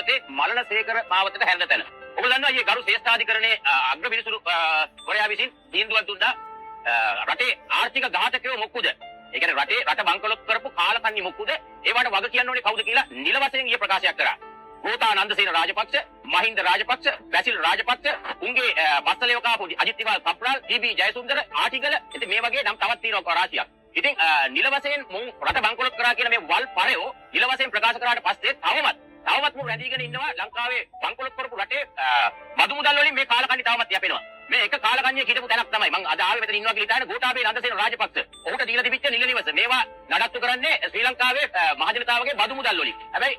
පස්සේ මලනසේකර මාවතට හැරෙන තැන. ඔබ දන්නවා මේ ගරු ශ්‍රේෂ්ඨාධිකරණයේ අග්‍ර විනිසුරු වරයා විසින් තීන්දුවක් දුන්නා රටේ ආර්ථික ඝාතකයෝ මොක්කුද? ඒ කියන්නේ රට බංකොලොත් කරපු කාලකන්ණි මොක්කුද? ඒවට වග කියන්න ඕනේ කවුද කියලා නිල වශයෙන් ඊය ප්‍රකාශයක් කරා. ගෝතා නන්දසේන රාජපක්ෂ, මහින්ද රාජපක්ෂ, බැසිල් රාජපක්ෂ, උන්ගේ පස්සලේව කාපු අජිත් තිවාල් කප්රාල්, ටීබී ජයසුන්දර, ආටිගල ඉතින් මේ වගේ නම් තවත් තියෙනවා රාශියක්. ඉතින් නිල වශයෙන් මුන් රට බංකොලොත් කරා කියන මේ වල් පරයෝ නිල වශයෙන් ප්‍රකාශ කරාට පස්සේ තවමත් මුන් රැඳීගෙන ඉන්නවා ලංකාවේ බංකොලොත් කරපු රටේ බදු මුදල් වලින් මේ කාලකන්ණි තවමත් යැපෙනවා. මේ එක කාලකන්ණිය හිටපු තැනක් තමයි මම අද ආවේ මෙතන ඉන්නවා කියලා හිතාගෙන ගෝඨාභය නන්දසේන රාජපක්ෂ. ඔහුට දීලා තිබිච්ච නිල නිවස මේවා නඩත්තු කරන්නේ ශ්‍රී ලංකාවේ මහජනතාවගේ බදු මුදල් වලින්. හැබැයි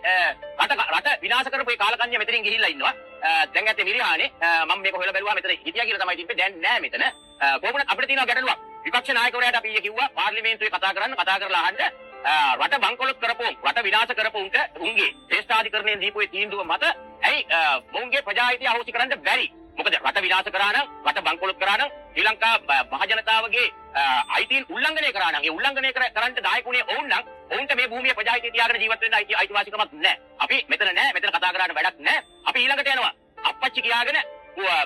රට විනාශ කරපු ඒ කාලකන්ණිය මෙතනින් ගිහිල්ලා ඉන්නවා. දැන් ඇත්තේ මිරිහානේ මම මේක හොයලා බැලුවා මෙතන හිටියා කියලා තමයි තිබ්බේ. දැන් නෑ මෙතන. කොහොමද අපිට තියෙනවා ගැටලුවක්. විපක්ෂ නායකවරයාට අපි ඊයේ කිව්වා පාර්ලිමේන්තුවේ කතා කරලා අහන්න රට බංකොලොත් කරපු රට විනාශ කරපු උන්ගේ ශ්‍රේෂ්ඨාධිකරණයෙන් දීපු ඒ තීන්දුව මත ඇයි මොවුන්ගේ ප්‍රජාහිතය අහෝසි කරන්න බැරි? මොකද රට විනාශ කරා නම් රට බංකොලොත් කරා නම් ශ්‍රී ලංකා මහජනතාවගේ අයිතීන් උල්ලංඝනය කරා නම් ඒ උල්ලංඝනය කරන්න දායකුනේ ඔවුන් නම් ඔවුන්ට මේ භූමියේ ප්‍රජාහිතය තියාගෙන ජීවත් වෙන්න අයිතිවාසිකමක් නැහැ. අපි මෙතන නැහැ. මෙතන කතා කරාට වැඩක් නැහැ. අපි ඊළඟට යනවා. අප්පච්චි කියාගෙන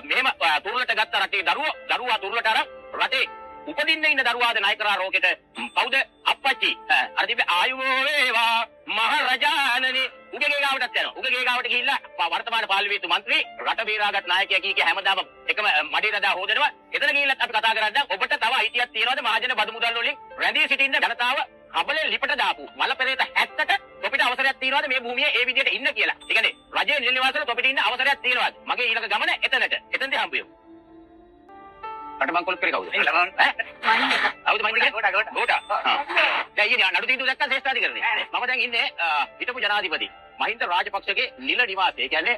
මෙහෙම තුරුලට ගත්ත රටේ දරුවා තුරුලට අරන් රටේ උපදින්න ඉන්න දරුවාද ණය කරා රෝගෙට කවුද අප්පච්චි අර තිබ්බේ ආයුබෝ වේවා මහරජාණනි උගේ ගාවටත් යනවා. උගේ ගාවට ගිහිල්ලා වර්තමාන පාර්ලිමේන්තු මන්ත්‍රී රට බේරාගත් නායකයා කී හැමදාම එකම මඩේ දදා හොදනවා. එතන ගිහිල්ලත් අපි කතා කරද්දී ඔබට තව අයිතියක් තියනවාද මහජන බදු මුදල් වලින් රැඳී සිටින්න ජනතාව කබලේ ලිපට දාපු මල පෙරේත 70ට ඔබට අවසරයක් තියනවාද මේ භූමියේ ඒ විදිහට ඉන්න කියලා. ඒ කියන්නේ රජයේ නිල නිවාසවල ඔබට ඉන්න අවසරයක් තියනවාද? මගේ ඊළඟ ගමන එතනදී හම්බ වෙමු. රට බංකොලොත් කරේ කවුද? අවුද මයින්ද ගෝඨා. දැන් ඊයේ නඩු තීන්දුව දැක්කා ශ්‍රේෂ්ඨාධිකරණේ. මම දැන් ඉන්නේ හිටපු ජනාධිපති මහින්ද රාජපක්ෂගේ නිල නිවාසය. ඒ කියන්නේ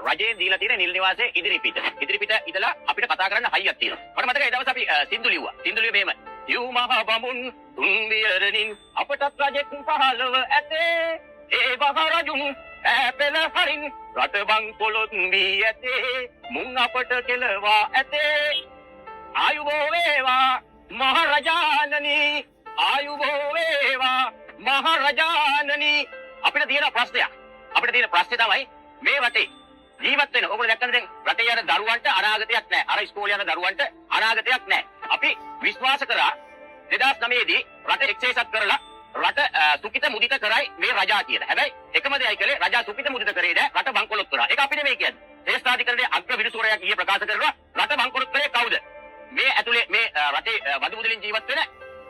රජයෙන් දීලා තියෙන නිල නිවාසයේ ඉදිරිපිට ඉඳලා අපිට කතා කරන්න හයියක් තියෙනවා. මට මතකයි ඒ දවස් අපි සින්දු ලිව්වා. සින්දු ලිව්වේ මෙහෙම. යූ මහ බමුන් තුන් වියරණින් අපටත් රජෙක් පහළව ඇතේ. ඒ මහ රජුන් ඈපෙළ හරින් රට බංකොලොත් වී ඇතේ. මුන් අපට කෙලවා ඇතේ. ආයුබෝ වේවා මහරජාණනි ආයුබෝ වේවා මහරජාණනි. අපිට තියෙන ප්‍රශ්නය තමයි මේ රටේ ජීවත් වෙන ඔයගොල්ලෝ දැක්කද දැන් රටේ යන දරුවන්ට අනාගතයක් නැහැ. අර ඉස්කෝලේ යන දරුවන්ට අනාගතයක් නැහැ. අපි විශ්වාස කරා 2009 දී රට එක්සේසත් කරලා රට සුඛිත මුදිත කරයි මේ රජා කියන. හැබැයි එකම දෙයයි කළේ රජා සුඛිත මුදිත කරේ නෑ රට බංකොලොත් කරා. ඒක අපි නෙමෙයි කියන්නේ. ශ්‍රේෂ්ඨාධිකරණයේ අග්‍ර විනිසුරයා ඊයේ ප්‍රකාශ කරනවා රට බංකොලොත් කරේ කවුද? මේ ඇතුලේ මේ රටේ බදු මුදලින් ජීවත් වෙන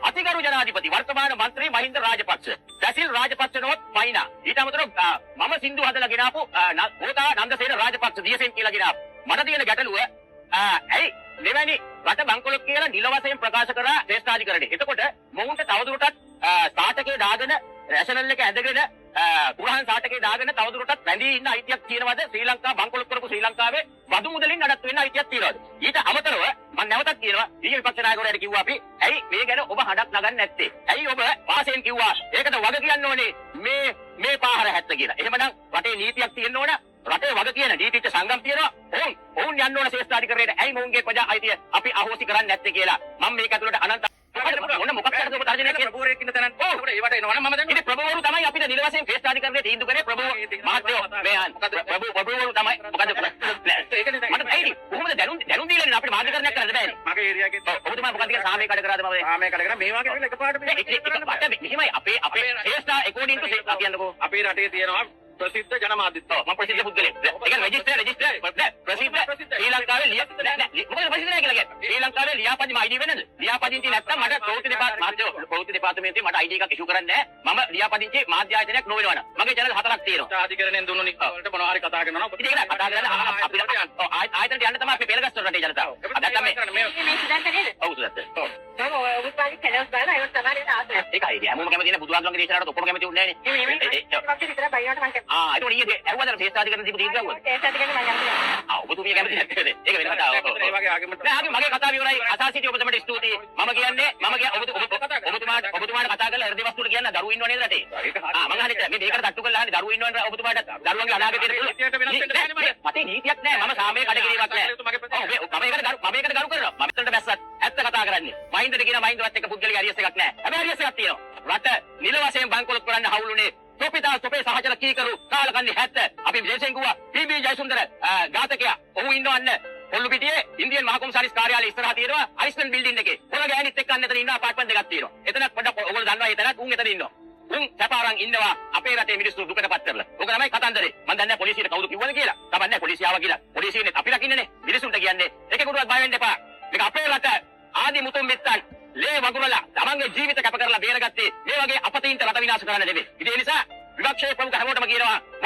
අතිගරු ජනාධිපති වර්තමාන මන්ත්‍රී මහින්ද රාජපක්ෂ, බැසිල් රාජපක්ෂ නොත් මයිනා. ඊට අමතරව මම සින්දු හදලා ගෙනාපු ගෝඨා නන්දසේන රාජපක්ෂ දියසෙන් කියලා ගෙනාපු. මට තියෙන ගැටලුව ඇයි මෙවැනි රට බංකොලොත් කියලා නිල වශයෙන් ප්‍රකාශ කරා ශ්‍රේෂ්ඨාධිකරණේ. එතකොට මොවුන්ට තවදුරටත් සාටකේ දාගෙන රැෂනල් එක ඇඳගෙන පුරහන් සාටකේ දාගෙන තවදුරටත් රැඳී ඉන්න අයිතියක් තියෙනවද? ශ්‍රී ලංකා බංකොලොත් කරපු ශ්‍රී ලංකාවේ බදු මුදලින් නඩත්තු වෙන්න අයිතියක් තියෙනවද? ඊට අමතරව මම නැවතත් කියනවා ඊයේ විපක්ෂ නායකවරයාට කිව්වා අපි ඇයි මේ ගැන ඔබ හඬක් නගන්නේ නැත්තේ? ඇයි ඔබ වාසයෙන් කිව්වා ඒකට වග කියන්න ඕනේ මේ පාහර හැත්ත කියලා. එහෙමනම් රටේ නීතියක් තියෙන්න ඕන. රටේ වග කියන නීතිච්ච සංගම් තියෙනවා. ඔවුන් යන්න ඕන ශ්‍රේෂ්ඨාධිකරණයට. ඇයි මොවුන්ගේ ප්‍රජා අයිතිය අපි අහෝසි කරන්නේ නැත්තේ කියලා. මම මේක ඇතුළට අනන්ත මොන මොකක්ද ඔබ තර්ජනය කරන්නේ? ප්‍රභූවරයෙක් ඉන්න තැනත් ඒකට ඒවට එනවනම් මම දැන් ඉතින් ප්‍රභූවරු තමයි අපිට නිල වශයෙන් ශ්‍රේෂ්ඨාධිකරණයේ තීන්දුව කරේ. ප්‍රභූ මහත්තයෝ මේ මොකද ප්‍රභූවරු තමයි මොකද ඒකනේ දැන් මට ඇයි කොහොමද දැනුම් දීලා අපිට මාධ්‍යකරණයක් කරන්න බෑනේ. මගේ ඒරියාගේ ඔබතුමා මොකද කියලා සාමයේ කඩ කරාද? මම සාමයේ කඩ කරා මේ වගේ වෙලා එකපාරට මෙහෙමයි අපේ ශ්‍රේෂ්ඨා according to ශ්‍රේෂ්ඨා කියන්නකෝ. අපේ රටේ තියෙනවා ප්‍රසිද්ධ ජනමාධ්‍යත්ව. මම ප්‍රසිද්ධ පුද්ගලෙක්. ඒක රෙජිස්ටර් ප්‍රසිද්ධ ශ්‍රී ලංකාවේ මොකද ප්‍රසිද්ධ නැහැ කියලා කියන්නේ. ශ්‍රී ලංකාවේ ලියාපදිංචි ID වෙන්නද? ලියාපදිංචි නැත්තම් මට ප්‍රවෘත්ති දෙපාර්තමේන්තුවේ මට ID එකක් ඉෂු කරන්නේ නැහැ. මම ලියාපදිංචි මාධ්‍ය ආයතනයක් නොවෙනවනම්. මගේ channel 4ක් තියෙනවා. අධිකරණයෙන් දුන්නු නිකාවලට මොනවා හරි කතා කරනවා. ඉතින් ඒක කතා කරලා අපිට ආයතනට යන්න තමයි අපි පෙළගස්තර රටේ ජනතාව. නැත්තම් මේ සිද්ධාර්ථ නේද? ඔව් සිද්ධාර්ථ. ඔව්. මම උපාලි කැලස් බලලා ඒක තමයි ආසය. ඒකයි. හැමෝම කැමති නේ බුදුහාමුදුරන්ගේ දේශනාවට ඔක්කොම කැමති උන්නේ නැහැ නේ. ඒක විතර බයිවට මම ඒක ඊයේ ඇහුවද ශ්‍රේෂ්ඨාධිකරණ දීපු තීන්දුව ඇහුවද? ශ්‍රේෂ්ඨාධිකරණ මම යන්නේ. ඔබතුමිය කැමති නැත්තේද? ඒක වෙන කතාවක්. ඒ වගේ ආගමකට නෑ මගේ කතාව ඉවරයි. අසාසිටි ඔබතුමට ස්තුතියි. මම කියන්නේ ඔබතුමාට කතා කරලා හෘද වස්තුවට කියන්න දරුවෝ ඉන්නව නේද රටේ? මම අහන්නේ මේ මේකට තට්ටු කරලා අහන්නේ දරුවෝ ඉන්නවද ඔබතුමාට දරුවන්ගේ අනාගතයට මතේ නීතියක් නෑ. මම සාමයේ කඩ කිරීමක් නෑ. මම ඒකට ගරු කරනවා. මම මෙතනට බැස්සත් ඇත්ත කතා කරන්නේ. මහින්දට කියන මහින්දවත් එක්ක පුද්ගලික හරියස් එකක් නෑ. හැබැයි හරියස් එකක් තියෙනවා. රට නිල වශයෙන් බංකොලොත් කරන්න හවුලුනේ තොපිතා තොපේ සහචර කීකරු කාලකන්ණි 70 අපි විශේෂයෙන් කිව්වා පී.බී. ජයසුන්දර ඝාතකයා ඔහු ඉන්නවන්නේ කොල්ලුපිටියේ ඉන්දියන් මහ කොමසාරිස් කාර්යාලය ඉස්සරහා තියෙනවා අයිස්ලන්ඩ් බිල්ඩින් එකේ. පොර ගෑනිත් එක්ක අන්න එතන ඉන්න අපාර්ට්මන්ට් එකක් තියෙනවා. එතන පොඩ්ඩක් ඔයගොල්ලෝ දන්නවා එතනත් උන් එතන ඉන්නවා. උන් සැපාරන් ඉන්නවා අපේ රටේ මිනිස්සු දුකටපත් කරලා. ඕක තමයි කතන්දරේ. මම දන්නේ නැහැ පොලිසියට කවුද කිව්වද කියලා. තමන්නේ නැහැ පොලිසිය ආවා කියලා. පොලිසියනේ අපි රකින්නනේ. මිනිස්සුන්ට කියන්නේ එකෙකුටවත් බය වෙන්න එපා. මේක අපේ රට ආදි මුතුන් මිත්තන් ලේ වගුරලා තමන්ගේ ජීවිත කැප කරලා බේරගත්තේ මේ වගේ අපතීන්ට රට විනාශ කරන්න නෙමෙයි. ඉතින් ඒ නිසා විපක්ෂයේ ප්‍රමුඛ හැමෝටම කියනවා